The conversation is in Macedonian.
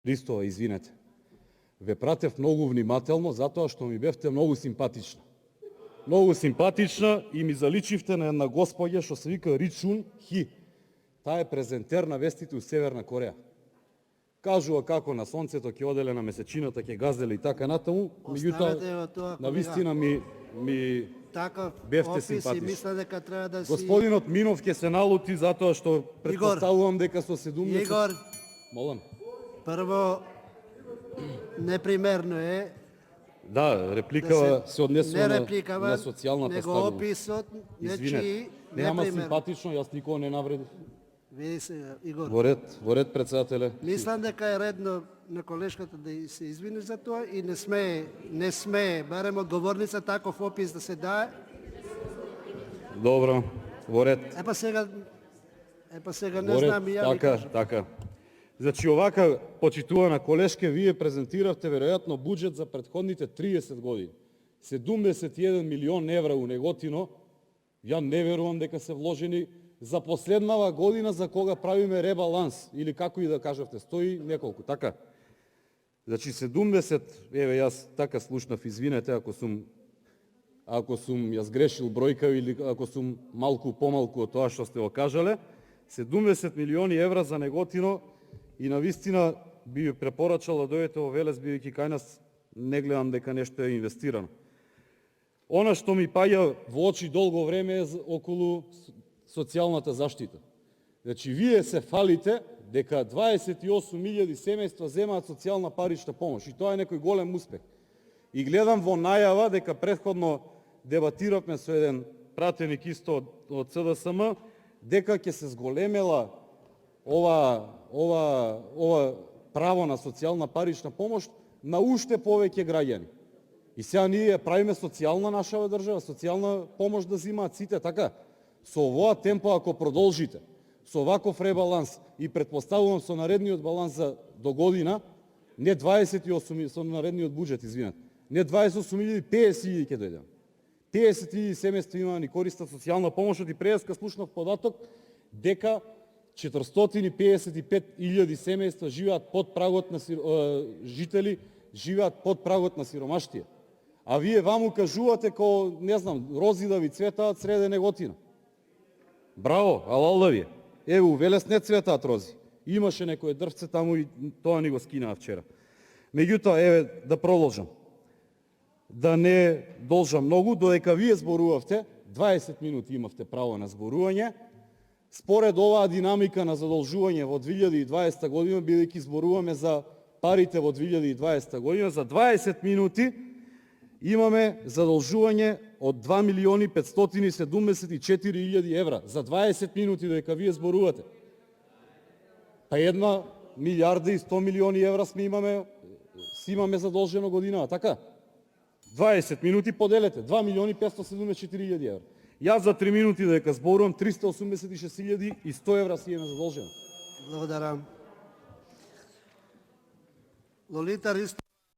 Христова, извинете. Ве пратев многу внимателно, затоа што ми бевте многу симпатична. Многу симпатична и ми заличивте на една господја што се вика Ри Чун Хи. Таа е презентер на вестите у Северна Кореја. Кажува како на сонцето ќе оделе, на месечината ќе газеле и така натаму, меѓутоа на вистина ми бевте симпатични. Господинот Минов ќе се налути затоа што претпоставувам дека со 70... Игор, Молам. прво, непримерно е. Да, репликава се однесува на социјалната него стабилност. описот, Извинете, нема симпатично, јас никого не навредив. Види се, Игор. Во ред, председателе. Мислам дека е редно на колешката да се извини за тоа и не смее, барем од говорница таков опис да се дае. Добро, во ред. Епа сега не знам и ја ви кажам. Така. Значи, овака, почитувана колешке, вие презентиравте веројатно буџет за претходните 30 години. 71 милион евра у Неготино, ја не верувам дека се вложени за последнава година за кога правиме ребаланс, или како и да кажавте, стои неколку, така? Значи 70, еве јас така слушнав, извинете ако сум ја сгрешил бројка или ако сум малку помалку од тоа што сте го кажале, 70 милиони евра за Неготино и навистина би ја препорачал да дојдете во Велес, бидејќи кај нас не гледам дека нешто е инвестирано. Она што ми паѓа во очи долго време е околу социјалната заштита. Значи, вие се фалите дека 28.000 семејства земаат социјална парична помош и тоа е некој голем успех. И гледам во најава дека претходно дебатиравме со еден пратеник исто од ЦДСМ дека ќе се зголемела ова право на социјална парична помош на уште повеќе граѓани. И сега ние правиме социјална нашава држава, социјална помош да земаат сите, така? Со овоа темпо, ако продолжите, со оваков ребаланс и предпоставувам со наредниот баланс за до година, не 28, со наредниот буџет, извинете, не 28.000, 50.000 ќе дојдем. 50.000 семејства има ни користат социјална помош, и преска слушнав податок дека 455.000 семејства живеат под прагот на жители живеат под прагот на сиромаштија. А вие ваму кажувате ко, не знам, рози да ви цветаат среде Неготина. Браво, алал да ви. Еве, у Велес не цветаат рози. Имаше некое дрвце таму и тоа ни го скинаа вчера. Меѓутоа, еве, да продолжам. Да не должам многу, додека вие зборувавте, 20 минути имавте право на зборување, според оваа динамика на задолжување во 2020 година, бидејќи зборуваме за парите во 2020 година, за 20 минути имаме задолжување од 2.574.000 евра. За 20 минути дека вие зборувате. Па 1 милиарда и 100 милиони евра имаме задолжено година, така? 20 минути поделете, 2.574.000 евра. Јас за 3 минути дека зборувам 386.100 евра си имаме задолжено. Благодарам. Лолита Ристо.